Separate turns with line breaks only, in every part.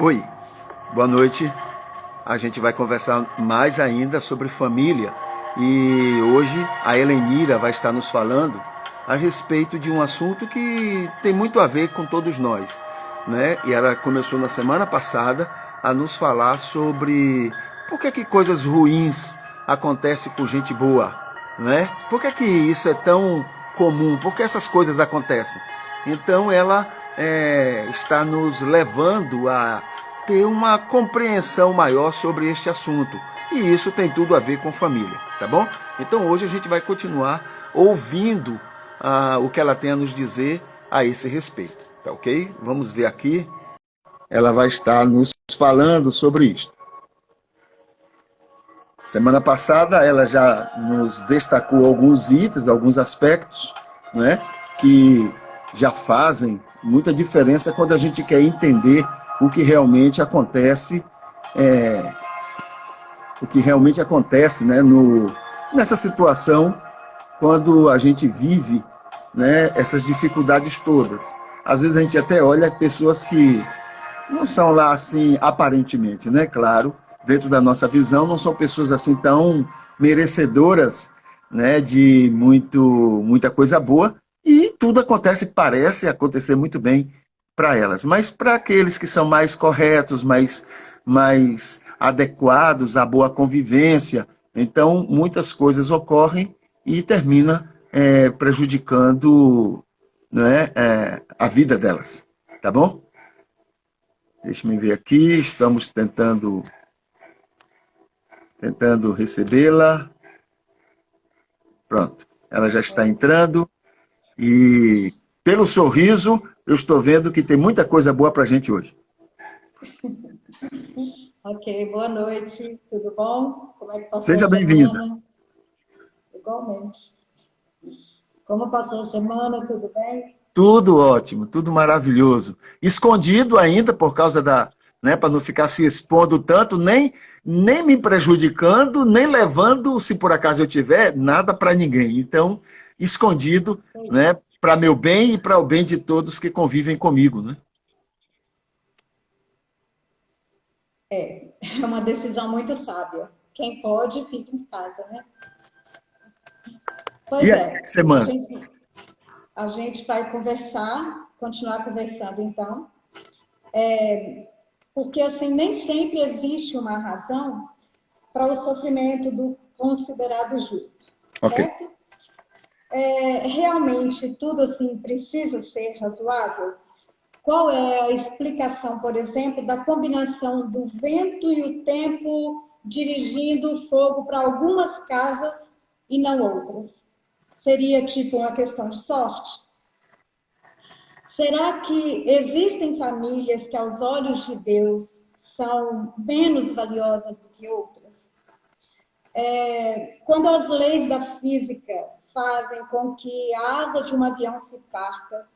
Oi, boa noite. A gente vai conversar mais ainda sobre família e hoje a Helenira vai estar nos falando a respeito de um assunto que tem muito a ver com todos nós, né? E ela começou na semana passada a nos falar sobre por que coisas ruins acontecem com gente boa, né? Por que isso é tão comum? Por que essas coisas acontecem? Então ela está nos levando a ter uma compreensão maior sobre este assunto. E isso tem tudo a ver com família, tá bom? Então hoje a gente vai continuar ouvindo o que ela tem a nos dizer a esse respeito, tá ok? Vamos ver aqui. Ela vai estar nos falando sobre isso. Semana passada ela já nos destacou alguns itens, alguns aspectos, né, que já fazem muita diferença quando a gente quer entender o que realmente acontece, né, nessa situação quando a gente vive, né, essas dificuldades todas. Às vezes a gente até olha pessoas que não são lá assim, aparentemente, né? Claro, dentro da nossa visão, não são pessoas assim tão merecedoras, né, de muita coisa boa, e tudo acontece, parece acontecer muito bem para elas. Mas para aqueles que são mais corretos, mais adequados à boa convivência, então muitas coisas ocorrem e termina prejudicando, né, a vida delas. Tá bom? Deixa-me ver aqui, estamos tentando recebê-la. Pronto, ela já está entrando e pelo sorriso eu estou vendo que tem muita coisa boa para a gente hoje.
Ok, boa noite, tudo bom? Como é que passou
Seja
a
bem-vinda.
semana? Igualmente. Como passou a semana, tudo bem?
Tudo ótimo, tudo maravilhoso. Escondido ainda por causa né, para não ficar se expondo tanto, nem me prejudicando, nem levando, se por acaso eu tiver, nada para ninguém. Então, escondido, né, para meu bem e para o bem de todos que convivem comigo, né?
É uma decisão muito sábia. Quem pode, fica em casa, né? Pois
E aí,
é,
semana?
a gente vai continuar conversando então, porque assim, nem sempre existe uma razão para o sofrimento do considerado justo,
Ok.
certo? Realmente tudo assim precisa ser razoável? Qual é a explicação, por exemplo, da combinação do vento e o tempo dirigindo o fogo para algumas casas e não outras? Seria tipo uma questão de sorte? Será que existem famílias que, aos olhos de Deus, são menos valiosas do que outras? Quando as leis da física fazem com que a asa de um avião se parta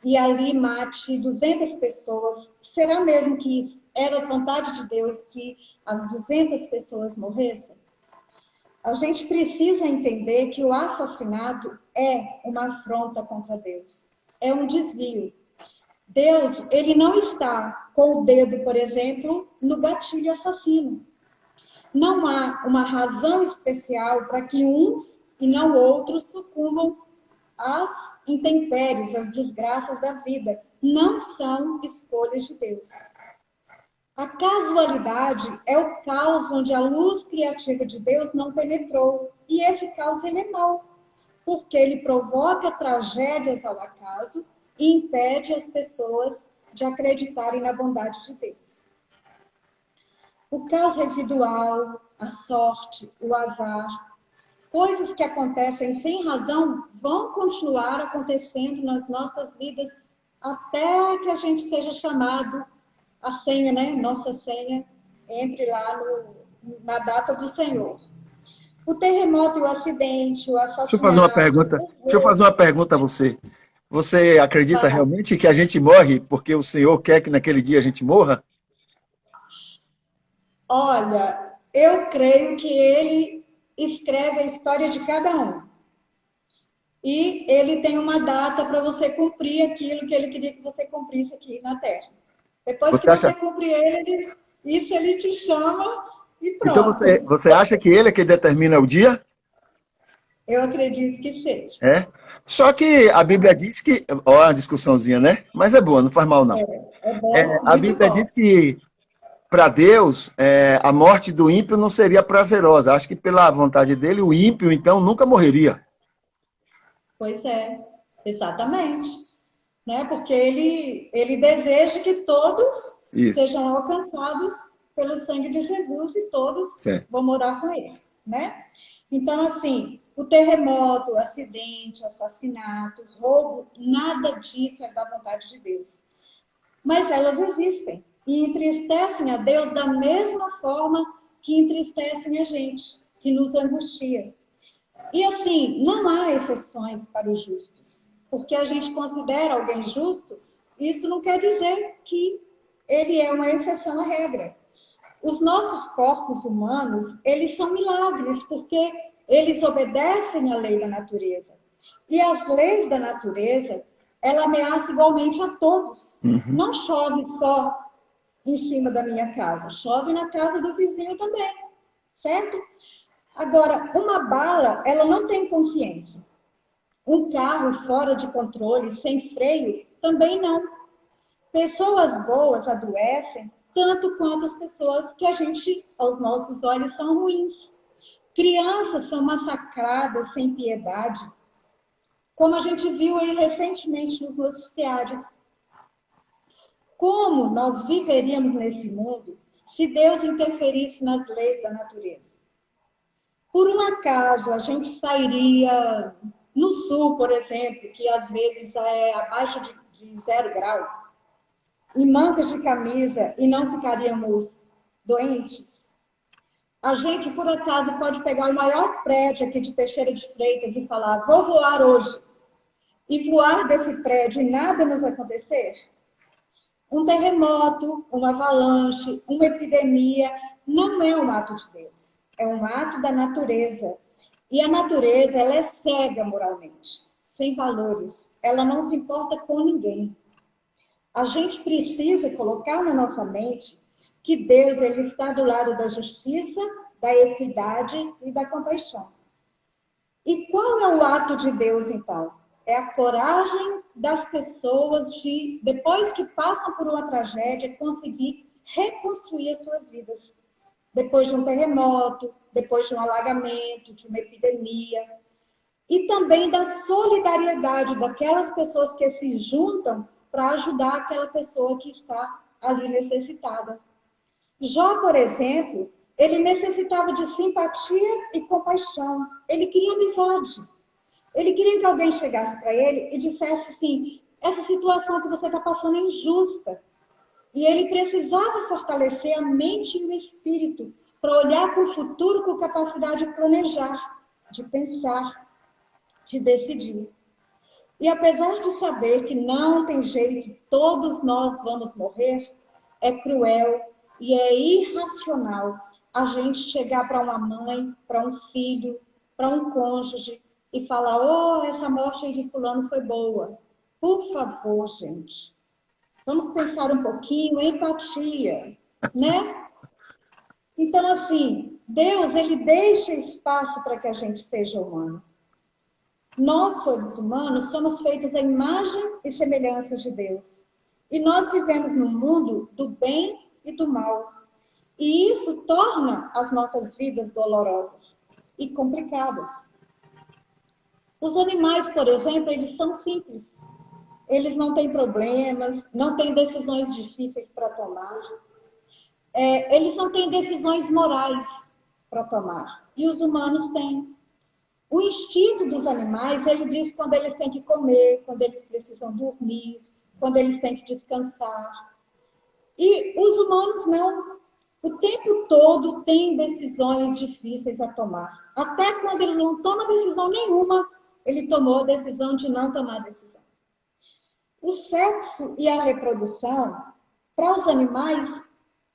e ali mate 200 pessoas, será mesmo que era vontade de Deus que as 200 pessoas morressem? A gente precisa entender que o assassinato é uma afronta contra Deus, é um desvio. Deus, ele não está com o dedo, por exemplo, no gatilho assassino. Não há uma razão especial para que uns e não outros sucumbam às intempéries, às desgraças da vida. Não são escolhas de Deus. A casualidade é o caos onde a luz criativa de Deus não penetrou. E esse caos ele é mau, porque ele provoca tragédias ao acaso e impede as pessoas de acreditarem na bondade de Deus. O caos residual, a sorte, o azar, coisas que acontecem sem razão vão continuar acontecendo nas nossas vidas até que a gente seja chamado a senha, né? Nossa senha entre lá na data do Senhor. O terremoto e o acidente, o assassinato, o
Deixa eu
roubo.
fazer uma pergunta a você. Você acredita realmente que a gente morre porque o Senhor quer que naquele dia a gente morra?
Olha, eu creio que ele escreve a história de cada um. E ele tem uma data para você cumprir aquilo que ele queria que você cumprisse aqui na Terra. Depois que
Você acha?
você cumpre ele, isso ele te chama e
Então
pronto.
você acha que ele é que determina o dia?
Eu acredito que seja.
É. Só que a Bíblia diz que, ó, a discussãozinha, né? Mas é boa, não faz mal não.
É bom,
A
muito
Bíblia
bom.
diz que para Deus a morte do ímpio não seria prazerosa. Acho que pela vontade dele, o ímpio então nunca morreria.
Pois é, exatamente. Né? Porque ele deseja que todos
Isso.
sejam alcançados pelo sangue de Jesus e todos
Certo.
vão morar com ele, né? Então, assim, o terremoto, o acidente, assassinato, roubo, nada disso é da vontade de Deus. Mas elas existem e entristecem a Deus da mesma forma que entristecem a gente, que nos angustia. E assim, não há exceções para os justos. Porque a gente considera alguém justo, isso não quer dizer que ele é uma exceção à regra. Os nossos corpos humanos, eles são milagres, porque eles obedecem à lei da natureza. E as leis da natureza, ela ameaça igualmente a todos.
Uhum.
Não chove só em cima da minha casa, chove na casa do vizinho também, certo? Agora, uma bala, ela não tem consciência. Um carro fora de controle, sem freio, também não. Pessoas boas adoecem tanto quanto as pessoas que a gente, aos nossos olhos, são ruins. Crianças são massacradas sem piedade, como a gente viu aí recentemente nos noticiários. Como nós viveríamos nesse mundo se Deus interferisse nas leis da natureza? Por um acaso, a gente sairia no sul, por exemplo, que às vezes é abaixo de 0 grau, em mangas de camisa e não ficaríamos doentes? A gente, por acaso, pode pegar o maior prédio aqui de Teixeira de Freitas e falar, vou voar hoje, e voar desse prédio e nada nos acontecer? Um terremoto, uma avalanche, uma epidemia, não é um ato de Deus, é um ato da natureza. E a natureza, ela é cega moralmente, sem valores. Ela não se importa com ninguém. A gente precisa colocar na nossa mente que Deus, ele está do lado da justiça, da equidade e da compaixão. E qual é o ato de Deus, então? É a coragem das pessoas de, depois que passam por uma tragédia, conseguir reconstruir as suas vidas. Depois de um terremoto, depois de um alagamento, de uma epidemia. E também da solidariedade daquelas pessoas que se juntam para ajudar aquela pessoa que está ali necessitada. Jó, por exemplo, ele necessitava de simpatia e compaixão. Ele queria amizade. Ele queria que alguém chegasse para ele e dissesse assim, essa situação que você está passando é injusta. E ele precisava fortalecer a mente e o espírito para olhar para o futuro com capacidade de planejar, de pensar, de decidir. E apesar de saber que não tem jeito, todos nós vamos morrer, é cruel e é irracional a gente chegar para uma mãe, para um filho, para um cônjuge e falar, oh, essa morte aí de fulano foi boa. Por favor, gente, vamos pensar um pouquinho, empatia, né? Então, assim, Deus, ele deixa espaço para que a gente seja humano. Nós, seres humanos, somos feitos à imagem e semelhança de Deus. E nós vivemos num mundo do bem e do mal. E isso torna as nossas vidas dolorosas e complicadas. Os animais, por exemplo, eles são simples. Eles não têm problemas, não têm decisões difíceis para tomar. Eles não têm decisões morais para tomar. E os humanos têm. O instinto dos animais, ele diz quando eles têm que comer, quando eles precisam dormir, quando eles têm que descansar. E os humanos não. O tempo todo tem decisões difíceis a tomar. Até quando ele não toma decisão nenhuma, ele tomou a decisão de não tomar decisão. O sexo e a reprodução, para os animais,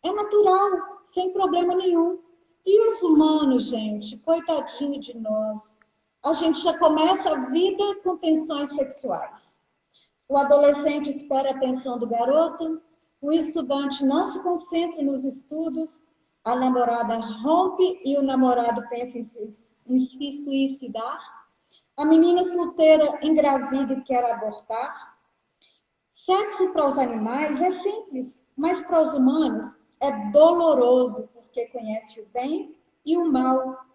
é natural, sem problema nenhum. E os humanos, gente, coitadinho de nós, a gente já começa a vida com tensões sexuais. O adolescente espera a atenção do garoto, o estudante não se concentra nos estudos, a namorada rompe e o namorado pensa em se suicidar, a menina solteira engravida e quer abortar. Sexo para os animais é simples, mas para os humanos é doloroso, porque conhece o bem e o mal.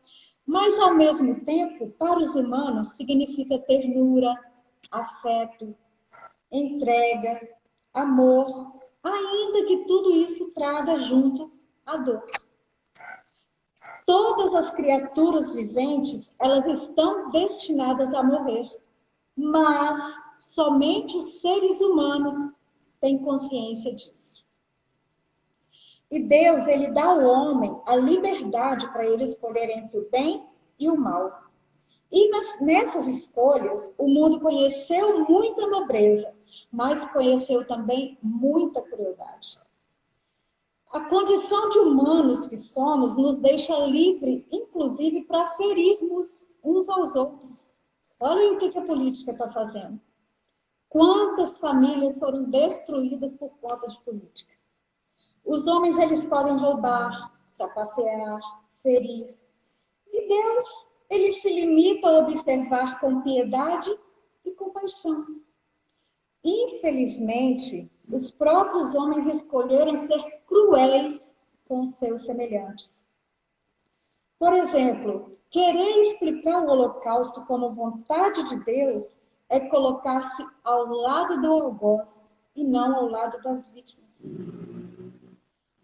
Mas, ao mesmo tempo, para os humanos, significa ternura, afeto, entrega, amor, ainda que tudo isso traga junto a dor. Todas as criaturas viventes, elas estão destinadas a morrer, mas somente os seres humanos têm consciência disso. E Deus, ele dá ao homem a liberdade para ele escolher entre o bem e o mal. E nessas escolhas, o mundo conheceu muita nobreza, mas conheceu também muita crueldade. A condição de humanos que somos nos deixa livre, inclusive, para ferirmos uns aos outros. Olhem o que a política está fazendo. Quantas famílias foram destruídas por conta de política? Os homens, eles podem roubar, trapacear, ferir. E Deus, ele se limita a observar com piedade e compaixão. Infelizmente, os próprios homens escolheram ser cruéis com seus semelhantes. Por exemplo, querer explicar o Holocausto como vontade de Deus é colocar-se ao lado do algoz e não ao lado das vítimas.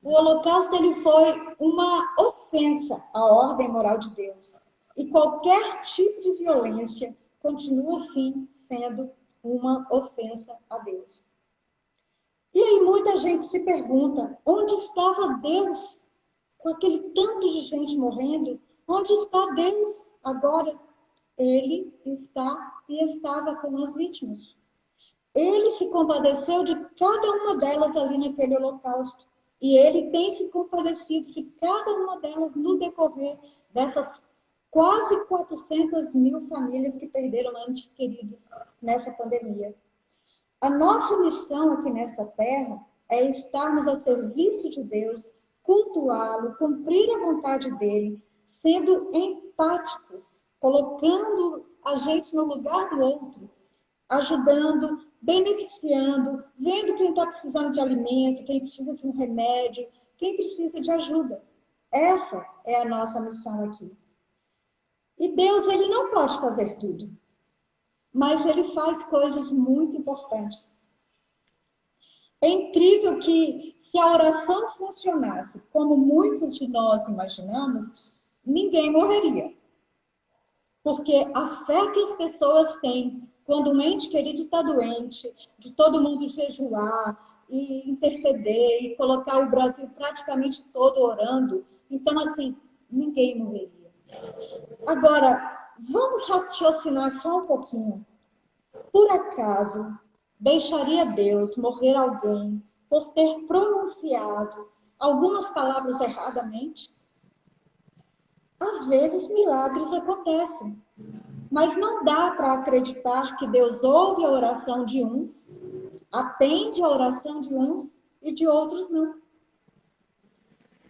O Holocausto, ele foi uma ofensa à ordem moral de Deus. E qualquer tipo de violência continua, sim, sendo uma ofensa a Deus. E aí muita gente se pergunta, onde estava Deus com aquele tanto de gente morrendo? Onde está Deus agora? Ele está e estava com as vítimas. Ele se compadeceu de cada uma delas ali naquele holocausto. E ele tem se compadecido de cada uma delas no decorrer dessas quase 400 mil famílias que perderam entes queridos nessa pandemia. A nossa missão aqui nessa terra é estarmos a serviço de Deus, cultuá-lo, cumprir a vontade dele, sendo empáticos, colocando a gente no lugar do outro, ajudando, beneficiando, vendo quem está precisando de alimento, quem precisa de um remédio, quem precisa de ajuda. Essa é a nossa missão aqui. E Deus, ele não pode fazer tudo, mas ele faz coisas muito importantes. É incrível que, se a oração funcionasse como muitos de nós imaginamos, ninguém morreria. Porque a fé que as pessoas têm quando um ente querido está doente, de todo mundo jejuar e interceder e colocar o Brasil praticamente todo orando, então, assim, ninguém morreria. Agora, vamos raciocinar só um pouquinho. Por acaso, deixaria Deus morrer alguém por ter pronunciado algumas palavras erradamente? Às vezes, milagres acontecem, mas não dá para acreditar que Deus ouve a oração de uns, atende a oração de uns e de outros não.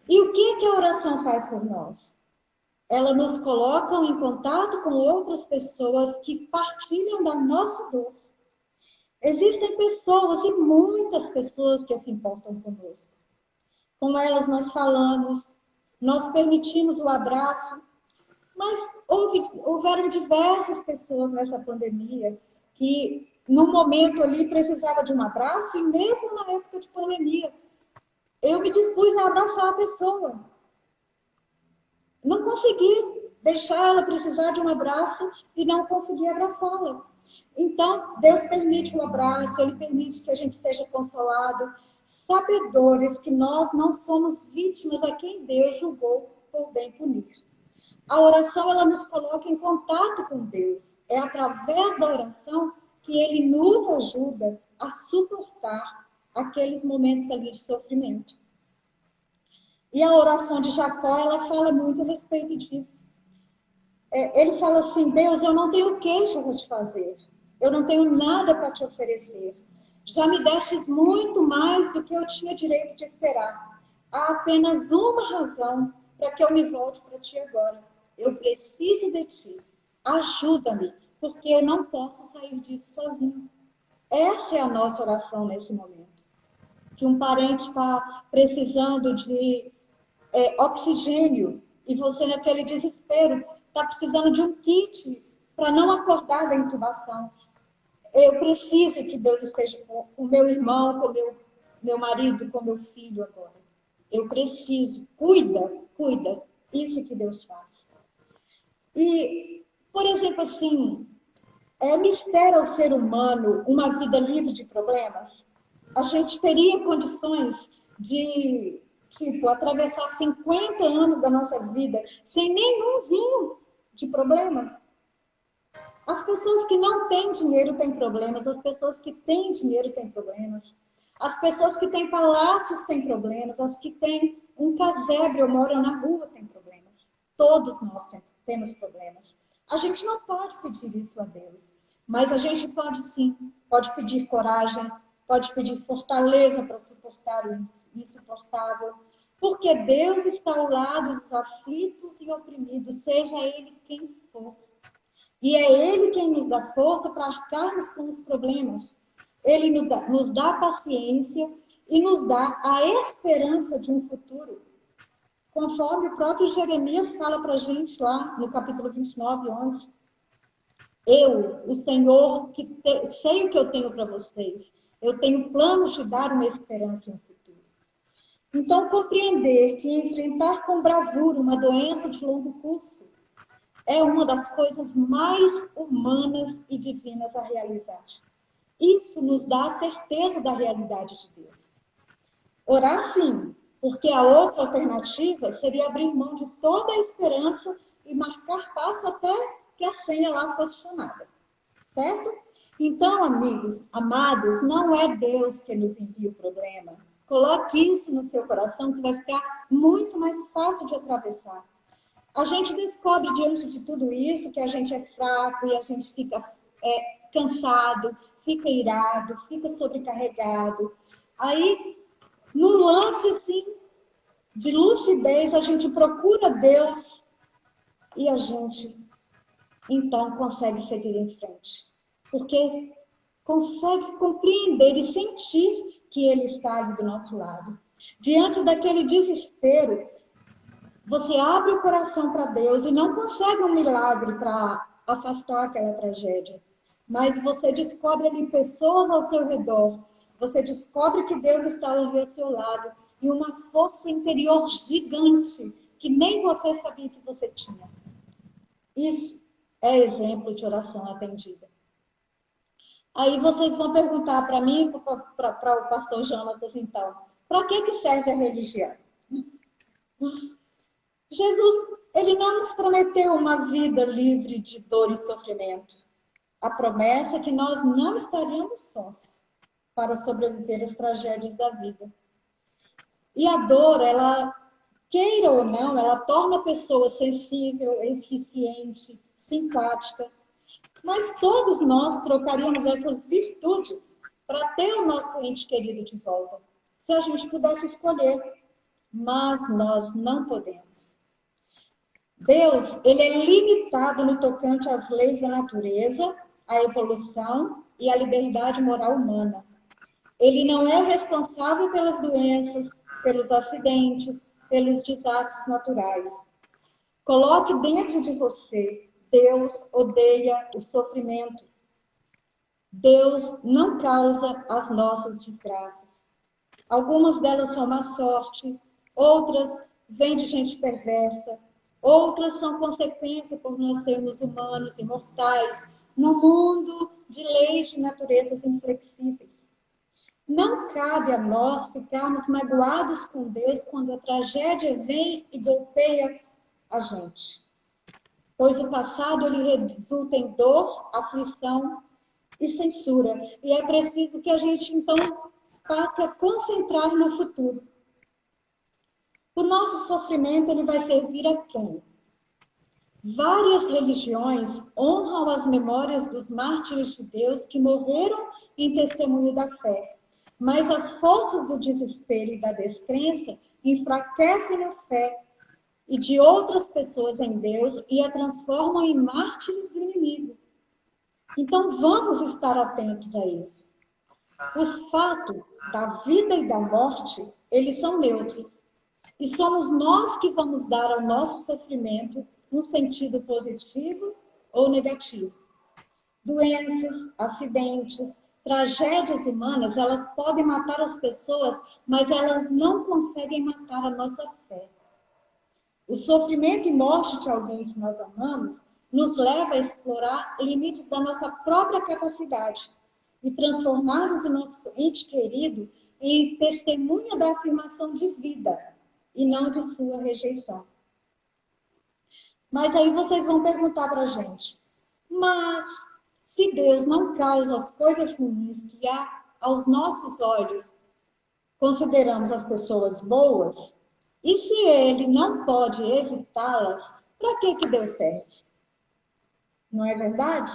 E o que a oração faz por nós? Ela nos coloca em contato com outras pessoas que partilham da nossa dor. Existem pessoas, e muitas pessoas, que se importam conosco. Com elas nós falamos, nós permitimos o abraço, mas houveram diversas pessoas nessa pandemia que, no momento ali, precisavam de um abraço, e mesmo na época de pandemia, eu me dispus a abraçar a pessoa. Não consegui deixar ela precisar de um abraço e não consegui abraçá-la. Então, Deus permite o abraço, Ele permite que a gente seja consolado, sabedores que nós não somos vítimas a quem Deus julgou por bem punir. A oração, ela nos coloca em contato com Deus. É através da oração que Ele nos ajuda a suportar aqueles momentos ali de sofrimento. E a oração de Jacó, ela fala muito a respeito disso. Ele fala assim, Deus, eu não tenho queixa para te fazer. Eu não tenho nada para te oferecer. Já me destes muito mais do que eu tinha direito de esperar. Há apenas uma razão para que eu me volte para ti agora. Eu preciso de ti. Ajuda-me, porque eu não posso sair disso sozinho. Essa é a nossa oração nesse momento. Que um parente está precisando de oxigênio e você, naquele desespero, está precisando de um kit para não acordar da intubação. Eu preciso que Deus esteja com o meu irmão, com o meu marido, com o meu filho agora. Eu preciso. Cuida. Isso que Deus faz. E, por exemplo, assim, é mistério ao ser humano uma vida livre de problemas? A gente teria condições de, tipo, atravessar 50 anos da nossa vida sem nenhumzinho de problema? As pessoas que não têm dinheiro têm problemas, as pessoas que têm dinheiro têm problemas, as pessoas que têm palácios têm problemas, as que têm um casebre ou moram na rua têm problemas. Todos nós temos problemas. A gente não pode pedir isso a Deus, mas a gente pode sim, pode pedir coragem, pode pedir fortaleza para suportar o insuportável, porque Deus está ao lado dos aflitos e oprimidos, seja ele quem for. E é Ele quem nos dá força para arcarmos com os problemas. Ele nos dá paciência e nos dá a esperança de um futuro. Conforme o próprio Jeremias fala para a gente lá no capítulo 29, 11. Eu, o Senhor, sei o que eu tenho para vocês. Eu tenho planos de dar uma esperança e um futuro. Então, compreender que enfrentar com bravura uma doença de longo curso é uma das coisas mais humanas e divinas a realizar. Isso nos dá a certeza da realidade de Deus. Orar sim, porque a outra alternativa seria abrir mão de toda a esperança e marcar passo até que a senha lá fosse chamada. Certo? Então, amigos, amados, não é Deus que nos envia o problema. Coloque isso no seu coração que vai ficar muito mais fácil de atravessar. A gente descobre diante de tudo isso que a gente é fraco e a gente fica cansado, fica irado, fica sobrecarregado. Aí, no lance assim, de lucidez, a gente procura Deus e a gente, então, consegue seguir em frente. Porque consegue compreender e sentir que Ele está ali do nosso lado. Diante daquele desespero, você abre o coração para Deus e não consegue um milagre para afastar aquela tragédia. Mas você descobre ali pessoas ao seu redor. Você descobre que Deus está ali ao seu lado. E uma força interior gigante que nem você sabia que você tinha. Isso é exemplo de oração atendida. Aí vocês vão perguntar para mim, para o pastor Jonatas, então, para que serve a religião? Jesus, ele não nos prometeu uma vida livre de dor e sofrimento. A promessa é que nós não estaríamos sós para sobreviver às tragédias da vida. E a dor, ela, queira ou não, ela torna a pessoa sensível, eficiente, simpática. Mas todos nós trocaríamos essas virtudes para ter o nosso ente querido de volta, se a gente pudesse escolher. Mas nós não podemos. Deus, ele é limitado no tocante às leis da natureza, à evolução e à liberdade moral humana. Ele não é responsável pelas doenças, pelos acidentes, pelos desastres naturais. Coloque dentro de você, Deus odeia o sofrimento. Deus não causa as nossas desgraças. Algumas delas são má sorte, outras vêm de gente perversa, outras são consequência por nós sermos humanos e mortais, no mundo de leis de naturezas inflexíveis. Não cabe a nós ficarmos magoados com Deus quando a tragédia vem e golpeia a gente. Pois o passado ele resulta em dor, aflição e censura. E é preciso que a gente, então, passe a concentrar no futuro. O nosso sofrimento ele vai servir a quem? Várias religiões honram as memórias dos mártires judeus que morreram em testemunho da fé, mas as forças do desespero e da descrença enfraquecem a fé e de outras pessoas em Deus e a transformam em mártires do inimigo. Então vamos estar atentos a isso. Os fatos da vida e da morte, eles são neutros. E somos nós que vamos dar ao nosso sofrimento um sentido positivo ou negativo. Doenças, acidentes, tragédias humanas, elas podem matar as pessoas, mas elas não conseguem matar a nossa fé. O sofrimento e morte de alguém que nós amamos nos leva a explorar limites da nossa própria capacidade e transformarmos o nosso ente querido em testemunha da afirmação de vida e não de sua rejeição. Mas aí vocês vão perguntar para a gente, mas se Deus não causa as coisas ruins que aos nossos olhos consideramos as pessoas boas, e se Ele não pode evitá-las, para que Deus serve? Não é verdade?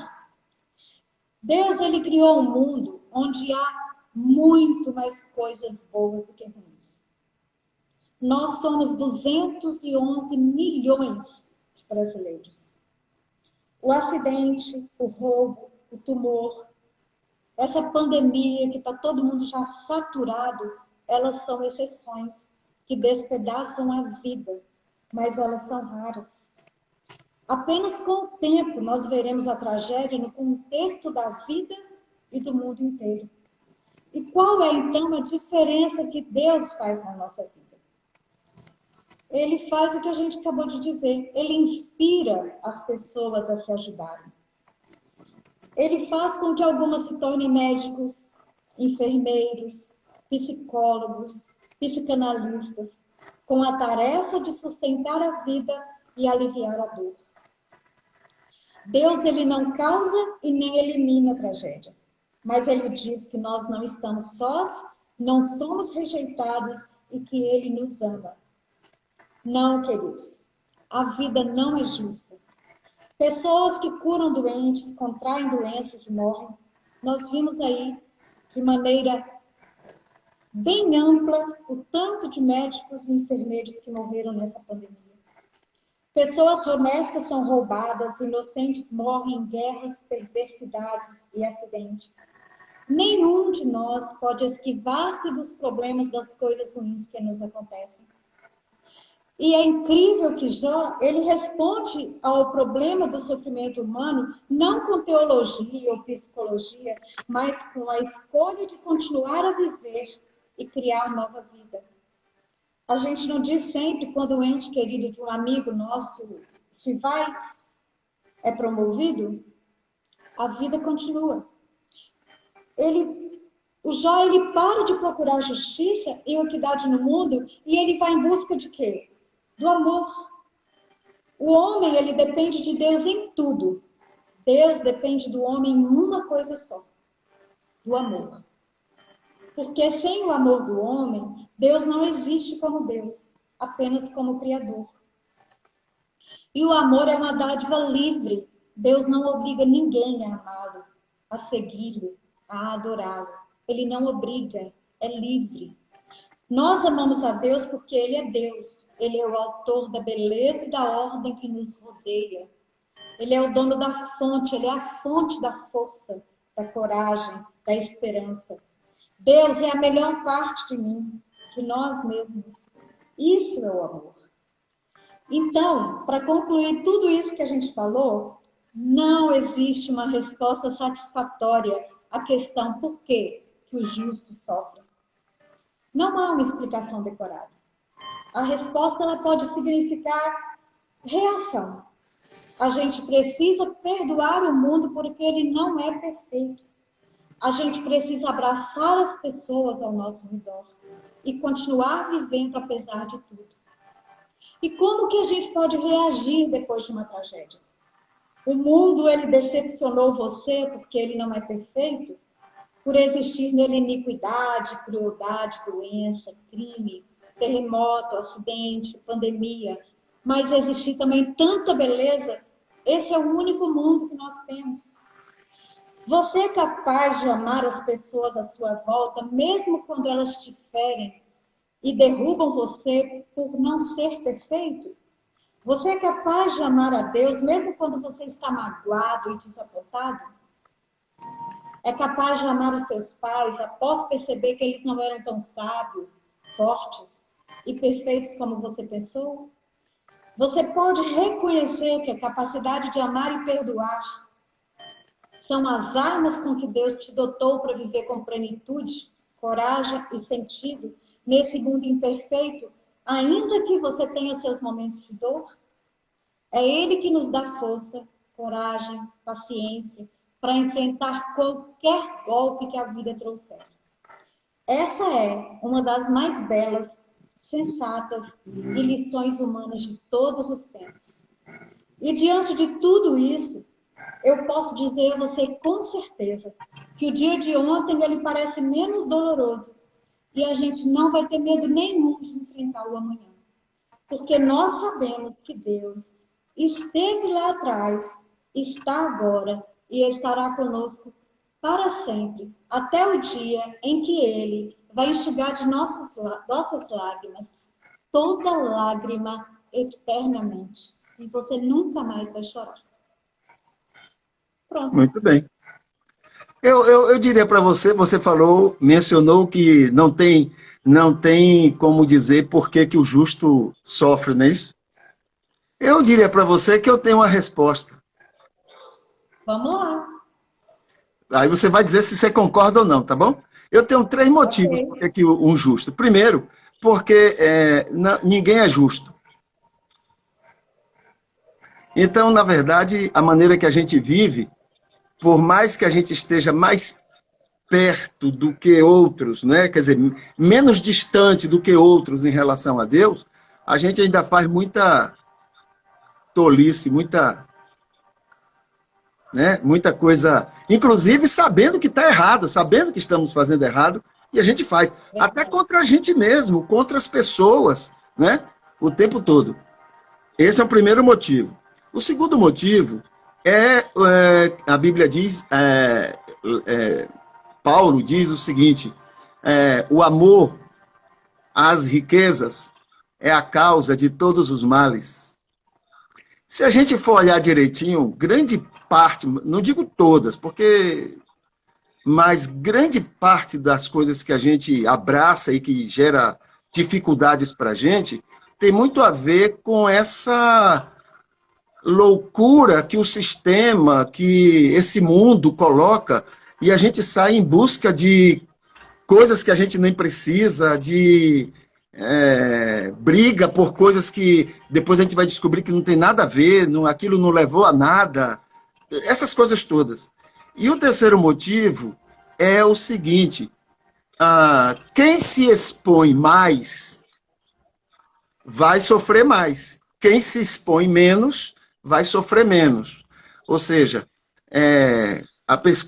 Deus, Ele criou um mundo onde há muito mais coisas boas do que ruins. Nós somos 211 milhões de brasileiros. O acidente, o roubo, o tumor, essa pandemia que está todo mundo já saturado, elas são exceções que despedaçam a vida, mas elas são raras. Apenas com o tempo nós veremos a tragédia no contexto da vida e do mundo inteiro. E qual é então a diferença que Deus faz na nossa vida? Ele faz o que a gente acabou de dizer. Ele inspira as pessoas a se ajudarem. Ele faz com que algumas se tornem médicos, enfermeiros, psicólogos, psicanalistas, com a tarefa de sustentar a vida e aliviar a dor. Deus, ele não causa e nem elimina a tragédia, mas ele diz que nós não estamos sós, não somos rejeitados e que ele nos ama. Não, queridos, a vida não é justa. Pessoas que curam doentes, contraem doenças e morrem, nós vimos aí de maneira bem ampla o tanto de médicos e enfermeiros que morreram nessa pandemia. Pessoas honestas são roubadas, inocentes morrem em guerras, perversidades e acidentes. Nenhum de nós pode esquivar-se dos problemas das coisas ruins que nos acontecem. E é incrível que Jó, ele responde ao problema do sofrimento humano não com teologia ou psicologia, mas com a escolha de continuar a viver e criar nova vida. A gente não diz sempre quando o ente querido de um amigo nosso se vai, é promovido, a vida continua. O Jó, ele para de procurar justiça e equidade no mundo e ele vai em busca de quê? Do amor. O homem, ele depende de Deus em tudo. Deus depende do homem em uma coisa só, do amor. Porque sem o amor do homem, Deus não existe como Deus, apenas como Criador. E o amor é uma dádiva livre. Deus não obriga ninguém a amá-lo, a segui-lo, a adorá-lo. Ele não obriga, é livre. Nós amamos a Deus porque Ele é Deus. Ele é o autor da beleza e da ordem que nos rodeia. Ele é o dono da fonte, Ele é a fonte da força, da coragem, da esperança. Deus é a melhor parte de mim, de nós mesmos. Isso é o amor. Então, para concluir tudo isso que a gente falou, não existe uma resposta satisfatória à questão por que os justos sofrem. Não há uma explicação decorada. A resposta ela pode significar reação. A gente precisa perdoar o mundo porque ele não é perfeito. A gente precisa abraçar as pessoas ao nosso redor e continuar vivendo apesar de tudo. E como que a gente pode reagir depois de uma tragédia? O mundo, ele decepcionou você porque ele não é perfeito? Por existir nele iniquidade, crueldade, doença, crime, terremoto, acidente, pandemia. mas existir também tanta beleza. Esse é o único mundo que nós temos. Você é capaz de amar as pessoas à sua volta, mesmo quando elas te ferem e derrubam você por não ser perfeito? Você é capaz de amar a Deus, mesmo quando você está magoado e desapontado? É capaz de amar os seus pais após perceber que eles não eram tão sábios, fortes e perfeitos como você pensou? Você pode reconhecer que a capacidade de amar e perdoar são as armas com que Deus te dotou para viver com plenitude, coragem e sentido nesse mundo imperfeito, ainda que você tenha seus momentos de dor? É Ele que nos dá força, coragem, paciência para enfrentar qualquer golpe que a vida trouxer. Essa é uma das mais belas, sensatas e lições humanas de todos os tempos. E diante de tudo isso, eu posso dizer a você com certeza que o dia de ontem ele parece menos doloroso e a gente não vai ter medo nenhum de enfrentar o amanhã. Porque nós sabemos que Deus esteve lá atrás, está agora e estará conosco para sempre, até o dia em que Ele vai enxugar de nossas lágrimas toda lágrima eternamente. E você nunca mais vai chorar. Pronto.
Muito bem. Eu diria para você, você mencionou que não tem como dizer por que o justo sofre, não é isso? Eu diria para você que eu tenho uma resposta.
Vamos lá.
Aí você vai dizer se você concorda ou não, tá bom? Eu tenho 3 motivos
Okay.
por que um justo. Primeiro, porque ninguém é justo. Então, na verdade, a maneira que a gente vive, por mais que a gente esteja mais perto do que outros, né? Quer dizer, menos distante do que outros em relação a Deus, a gente ainda faz muita tolice, muita coisa, inclusive sabendo que está errado, sabendo que estamos fazendo errado, e a gente faz, até contra a gente mesmo, contra as pessoas, né? O tempo todo. Esse é o primeiro motivo. O segundo motivo a Bíblia diz, Paulo diz o seguinte, o amor às riquezas é a causa de todos os males. Se a gente for olhar direitinho, grande parte, não digo todas, mas grande parte das coisas que a gente abraça e que gera dificuldades para a gente, tem muito a ver com essa loucura que o sistema, que esse mundo coloca, e a gente sai em busca de coisas que a gente nem precisa, briga por coisas que depois a gente vai descobrir que não tem nada a ver, aquilo não levou a nada, essas coisas todas. E o terceiro motivo é o seguinte, quem se expõe mais vai sofrer mais, quem se expõe menos vai sofrer menos. Ou seja,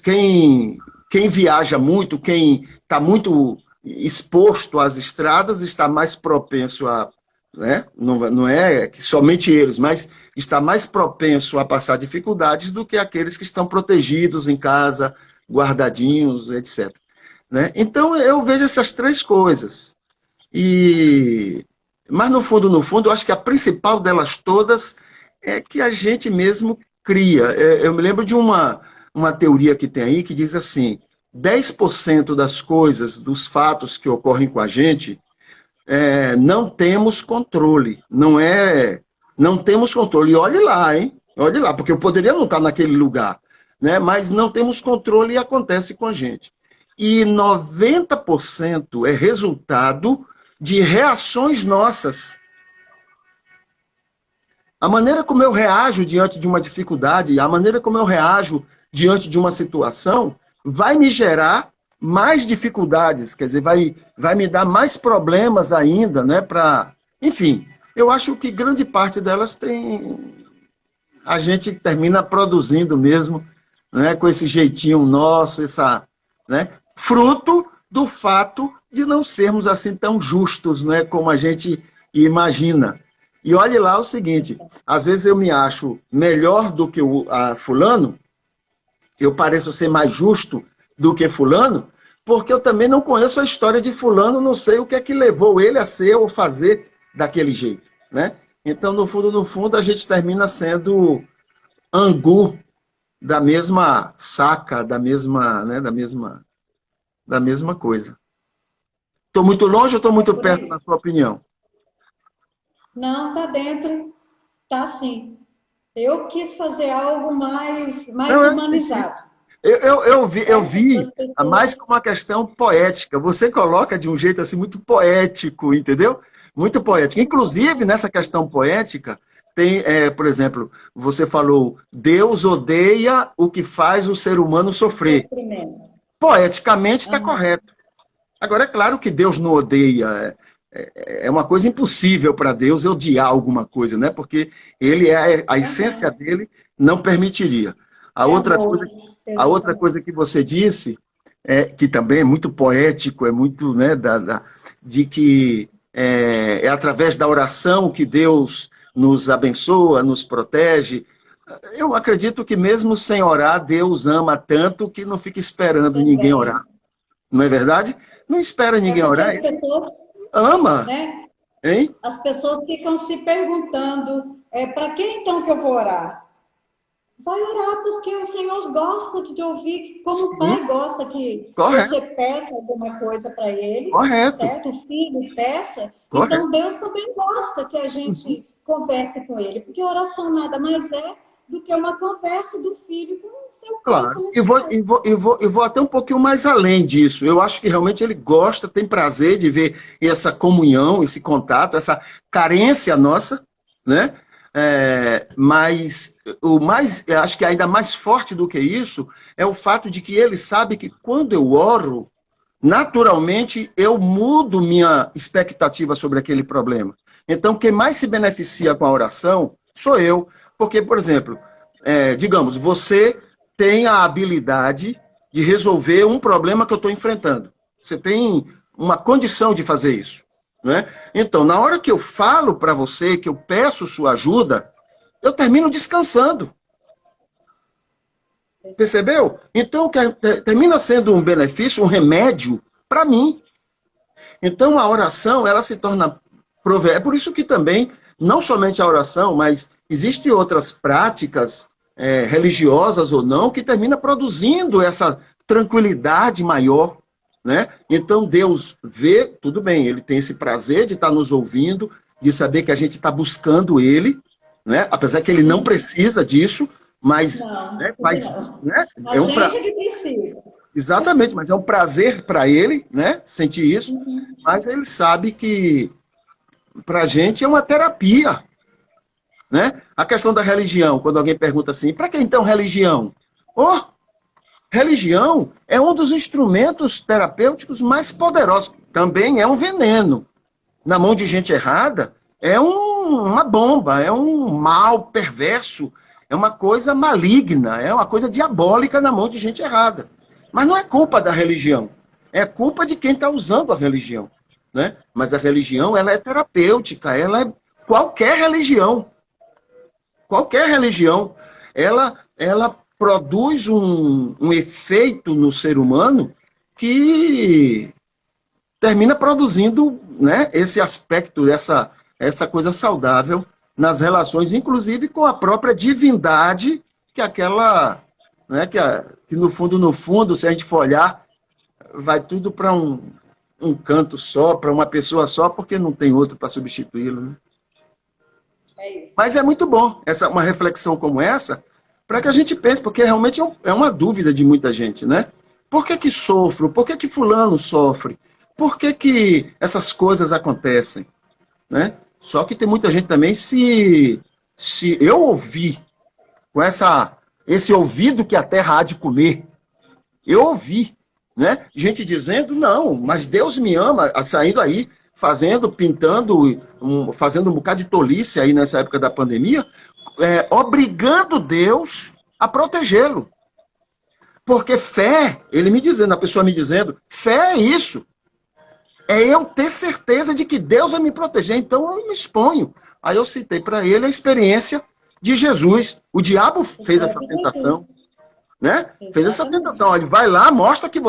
quem viaja muito, quem está muito exposto às estradas, está mais propenso a, né? Não é que somente eles, mas está mais propenso a passar dificuldades do que aqueles que estão protegidos em casa, guardadinhos, etc. Né? Então, eu vejo essas 3 coisas. Mas, no fundo, eu acho que a principal delas todas é que a gente mesmo cria. Eu me lembro de uma teoria que tem aí que diz assim, 10% das coisas, dos fatos que ocorrem com a gente, não temos controle. Não temos controle. E olhe lá, hein? Olhe lá, porque eu poderia não estar naquele lugar, né? Mas não temos controle e acontece com a gente. E 90% é resultado de reações nossas. A maneira como eu reajo diante de uma dificuldade, a maneira como eu reajo diante de uma situação, vai me gerar mais dificuldades, quer dizer, vai me dar mais problemas ainda, né? Enfim, eu acho que grande parte delas a gente termina produzindo mesmo, né? Com esse jeitinho nosso, né? Fruto do fato de não sermos assim tão justos, né? Como a gente imagina. E olhe lá o seguinte, às vezes eu me acho melhor do que o fulano, eu pareço ser mais justo do que fulano, porque eu também não conheço a história de fulano, não sei o que é que levou ele a ser ou fazer daquele jeito, né? Então, no fundo, a gente termina sendo angu da mesma saca, da mesma coisa. Estou muito longe ou estou
É
muito
por
perto,
aí.
na sua opinião?
Não, tá dentro, tá sim. Eu quis fazer algo mais
Não, eu entendi.
humanizado,
Eu
certo? Para
vi
as pessoas.
mais como uma questão poética. Você coloca de um jeito assim muito poético, entendeu? Muito poético. Inclusive, nessa questão poética, tem, por exemplo, você falou, Deus odeia o que faz o ser humano sofrer.
Sofrimento.
Poeticamente está
Aham.
correto. Agora, é claro que Deus não odeia. É uma coisa impossível para Deus odiar alguma coisa, né? Porque ele é a essência
Aham.
dele não permitiria. A
É
outra
amor,
coisa, a outra
exatamente.
coisa que você disse, que também é muito poético, é muito, né, de que é através da oração que Deus nos abençoa, nos protege. Eu acredito que mesmo sem orar, Deus ama tanto que não fica esperando ninguém orar.
Também.
Não é verdade? Não espera
É
ninguém
porque
orar,
as
ele
pessoas,
ama,
né?
hein?
As pessoas ficam se perguntando, para quem então que eu vou orar? Vai orar porque o Senhor gosta de te ouvir, como o
Sim,
pai gosta que
correto,
você peça alguma coisa para ele,
correto,
certo? O filho peça.
correto.
Então Deus também gosta que a
Uhum.
gente converse com ele, porque oração nada mais é do que uma conversa do filho com o seu pai
Claro.
celestial.
Eu vou até um pouquinho mais além disso. Eu acho que realmente ele gosta, tem prazer de ver essa comunhão, esse contato, essa carência nossa, né? Mas eu acho que ainda mais forte do que isso é o fato de que ele sabe que quando eu oro, naturalmente eu mudo minha expectativa sobre aquele problema. Então, quem mais se beneficia com a oração sou eu. Porque, por exemplo, digamos, você tem a habilidade de resolver um problema que eu estou enfrentando. Você tem uma condição de fazer isso. Né? Então, na hora que eu falo para você, que eu peço sua ajuda, eu termino descansando. Percebeu? Então, termina sendo um benefício, um remédio para mim. Então, a oração, ela se torna provérbio. É por isso que também, não somente a oração, mas existem outras práticas, religiosas ou não, que termina produzindo essa tranquilidade maior, né? Então, Deus vê, tudo bem, ele tem esse prazer de estar nos ouvindo, de saber que a gente está buscando ele, né? Apesar que ele não
Uhum.
precisa disso, mas,
Não,
né,
tudo não.
né,
A
é um
gente é
prazer.
que precisa.
Exatamente, mas é um prazer para ele, né? Sentir isso,
Uhum.
mas ele sabe que para a gente é uma terapia, né? A questão da religião, quando alguém pergunta assim, para que então religião? Oh, religião é um dos instrumentos terapêuticos mais poderosos. Também é um veneno. Na mão de gente errada, uma bomba, é um mal perverso, é uma coisa maligna, é uma coisa diabólica na mão de gente errada. Mas não é culpa da religião, é culpa de quem está usando a religião. Né? Mas a religião, ela é terapêutica, ela é qualquer religião, ela produz um efeito no ser humano que termina produzindo, né, esse aspecto, essa coisa saudável nas relações, inclusive com a própria divindade, que aquela, né, que no fundo, se a gente for olhar, vai tudo para um canto só, para uma pessoa só, porque não tem outro para substituí-lo. Né?
É isso.
Mas é muito bom uma reflexão como essa, para que a gente pense, porque realmente é uma dúvida de muita gente, né? Por que sofro? Por que fulano sofre? Por que essas coisas acontecem? Né? Só que tem muita gente também, se eu ouvir com esse ouvido que a terra há de comer, eu ouvi, né? Gente dizendo, não, mas Deus me ama, saindo aí, pintando, fazendo um bocado de tolice aí nessa época da pandemia, obrigando Deus a protegê-lo. Porque fé, ele me dizendo, a pessoa me dizendo, fé é isso. é eu ter certeza de que Deus vai me proteger, então eu me exponho. Aí eu citei para ele a experiência de Jesus. O diabo fez essa tentação, né? Fez essa tentação. Olha, vai lá, mostra que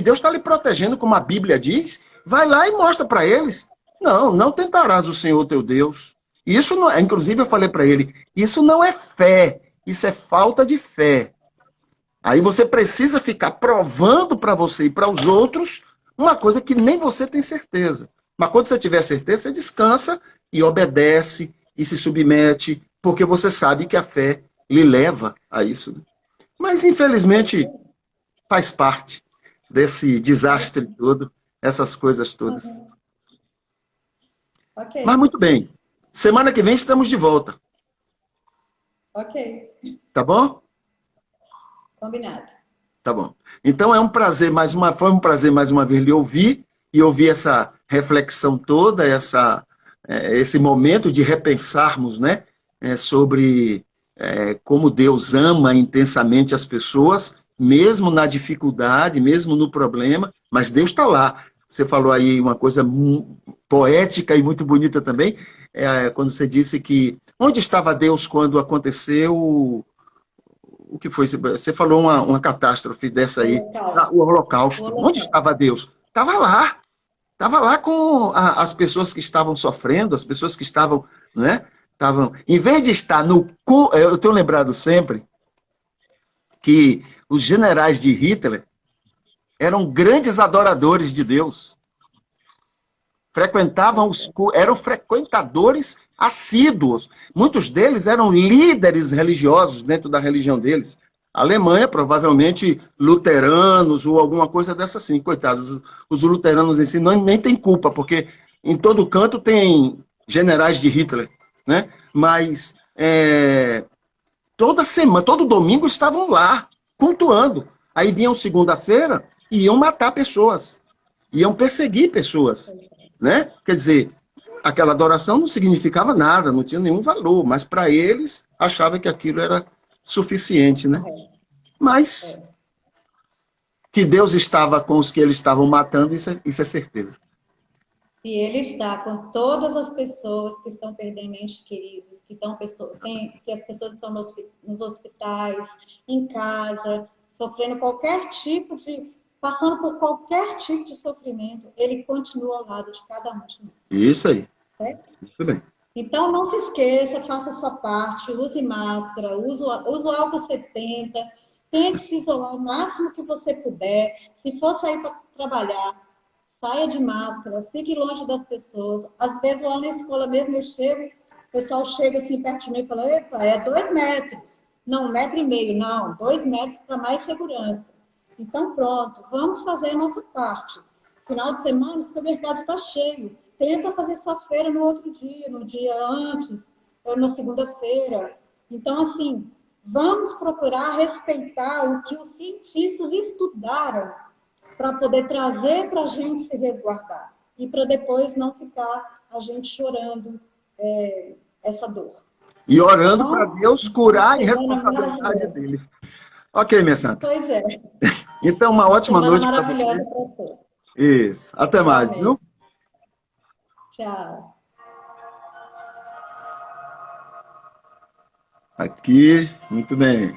Deus está lhe protegendo, como a Bíblia diz. Vai lá e mostra para eles. Não, não tentarás o Senhor teu Deus. Isso não é, inclusive eu falei para ele, isso não é fé, isso é falta de fé. Aí você precisa ficar provando para você e para os outros uma coisa que nem você tem certeza. Mas quando você tiver certeza, você descansa e obedece e se submete, porque você sabe que a fé lhe leva a isso. Mas, infelizmente, faz parte desse desastre todo, essas coisas todas.
Ok.
Mas muito bem. Semana que vem estamos de volta.
Ok.
Tá bom?
Combinado.
Tá bom. Então foi um prazer mais uma vez lhe ouvir e ouvir essa reflexão toda, esse momento de repensarmos, né, sobre como Deus ama intensamente as pessoas, mesmo na dificuldade, mesmo no problema, mas Deus está lá. Você falou aí uma coisa poética e muito bonita também, quando você disse que onde estava Deus quando aconteceu o que foi? Você falou uma catástrofe dessa aí, o Holocausto. Onde estava Deus? Estava lá. Estava lá com as pessoas que estavam sofrendo, as pessoas que estavam, né? Em vez de estar no... Eu tenho lembrado sempre que os generais de Hitler eram grandes adoradores de Deus. Eram frequentadores assíduos. Muitos deles eram líderes religiosos dentro da religião deles. A Alemanha, provavelmente, luteranos ou alguma coisa dessa assim. Coitados, os luteranos em si nem tem culpa, porque em todo canto tem generais de Hitler, né? Mas toda semana, todo domingo estavam lá, cultuando. Aí vinham segunda-feira e iam matar pessoas, iam perseguir pessoas, né? Quer dizer, aquela adoração não significava nada, não tinha nenhum valor, mas para eles achavam que aquilo era suficiente, né? Mas que Deus estava com os que eles estavam matando, isso é certeza.
E Ele está com todas as pessoas que estão perdendo entes queridos, que as pessoas estão nos hospitais, em casa, sofrendo passando por qualquer tipo de sofrimento, Ele continua ao lado de cada um de nós.
Isso aí.
Certo?
Muito bem.
Então, não se esqueça, faça a sua parte, use máscara, use o álcool 70, tente se isolar o máximo que você puder. Se for sair para trabalhar, saia de máscara, fique longe das pessoas. Às vezes, lá na escola mesmo, o pessoal chega assim perto de mim e fala, epa, é 2 metros. Não, 1,5 metro, não. 2 metros para mais segurança. Então, pronto, vamos fazer a nossa parte. Final de semana, o supermercado está cheio. Tenta fazer sua feira no outro dia, no dia antes, ou na segunda-feira. Então, assim, vamos procurar respeitar o que os cientistas estudaram para poder trazer para a gente se resguardar. E para depois não ficar a gente chorando essa dor.
E orando para Deus curar a responsabilidade dele. Ok, minha santa.
Pois é.
Então, uma ótima noite para você. Isso. Até mais, viu?
Tchau.
Aqui, muito bem.